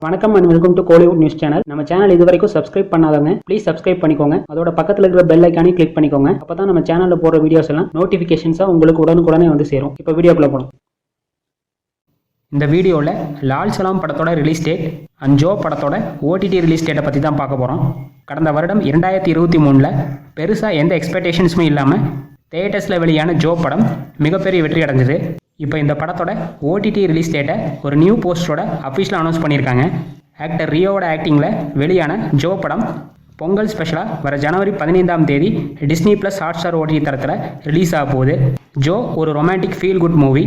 வணக்கம் and welcome to Kollywood news channel. நம்ம channel இது வரைக்கும் சப்ஸ்கிரைப் பண்ணாதவங்க ப்ளீஸ் சப்ஸ்கிரைப் பண்ணிக்கோங்க. அதோட பக்கத்தில் இருக்கிற பெல் ஐக்கானே கிளிக் பண்ணிக்கோங்க. அப்பதான் நம்ம சேனல்ல போடுற வீடியோஸ் எல்லாம் நோட்டிபிகேஷன்ஸா உங்களுக்கு உடனுக்குடனே வந்து சேரும். இப்போ வீடியோக்குள்ள போகலாம். இந்த வீடியோவில் லால் சலாம் படத்தோட ரிலீஸ் டேட் அண்ட் ஜோ படத்தோட ஓடிடி ரிலீஸ் டேட்டை பற்றி தான் பார்க்க போகிறோம். கடந்த வருடம் 2023 பெருசாக எந்த எக்ஸ்பெக்டேஷன்ஸுமே இல்லாமல் தியேட்டர்ஸில் வெளியான ஜோ படம் மிகப்பெரிய வெற்றி அடைஞ்சது. இப்போ இந்த படத்தோட ஓடிடி ரிலீஸ் டேட்டை ஒரு நியூ போஸ்டரோட அஃபிஷியலாக அனௌன்ஸ் பண்ணியிருக்காங்க. ஆக்டர் ரியோவோட ஆக்டிங்கில் வெளியான ஜோ படம் பொங்கல் ஸ்பெஷலாக வர ஜனவரி 15 டிஸ்னி ப்ளஸ் ஹாட்ஸ்டார் ஓடிடி தரத்தில் ரிலீஸ் ஆக போகுது. ஜோ ஒரு ரொமான்டிக் ஃபீல் குட் மூவி.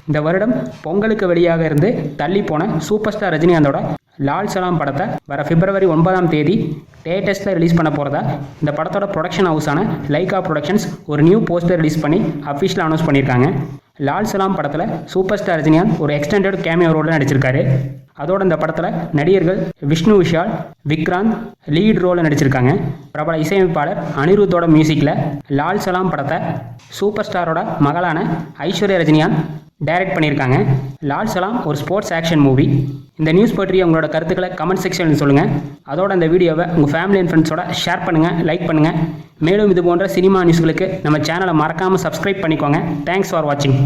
இந்த வருடம் பொங்கலுக்கு வெளியாக இருந்து தள்ளி போன சூப்பர் ஸ்டார் ரஜினிகாந்தோட லால் சலாம் படத்தை வர பிப்ரவரி 9 தியேட்டர்ஸில் ரிலீஸ் பண்ண போகிறதா இந்த படத்தோட ப்ரொடக்ஷன் ஹவுஸான லைகா ப்ரொடக்ஷன்ஸ் ஒரு நியூ போஸ்டர் ரிலீஸ் பண்ணி அஃபிஷியலாக அனௌன்ஸ் பண்ணியிருக்காங்க. லால் சலாம் படத்தில் சூப்பர் ஸ்டார் ரஜினிகாந்த் ஒரு எக்ஸ்டெண்டட் கேமியோ ரோலில் நடிச்சிருக்காரு. அதோட இந்த படத்தில் நடிகர்கள் விஷ்ணு விஷால், விக்ராந்த் லீட் ரோலில் நடிச்சிருக்காங்க. பிரபல இசையமைப்பாளர் அனிருத்தோட மியூசிக்கில் லால் சலாம் படத்தை சூப்பர் ஸ்டாரோட மகளான ஐஸ்வர்யா ரஜினிகாந்த் டைரக்ட் பண்ணியிருக்காங்க. லால் சலாம் ஒரு ஸ்போர்ட்ஸ் ஆக்ஷன் மூவி. இந்த நியூஸ் பற்றி உங்களோட கருத்துக்களை கமெண்ட் செக்ஷனில் சொல்லுங்கள். அதோட இந்த வீடியோவை உங்கள் ஃபேமிலி அண்ட் ஃப்ரெண்ட்ஸோட ஷேர் பண்ணுங்கள், லைக் பண்ணுங்கள். மேலும் இது போன்ற சினிமா நியூஸ்களுக்கு நம்ம சேனலை மறக்காமல் சப்ஸ்கிரைப் பண்ணிக்கோங்க. தேங்க்ஸ் ஃபார் வாட்சிங்.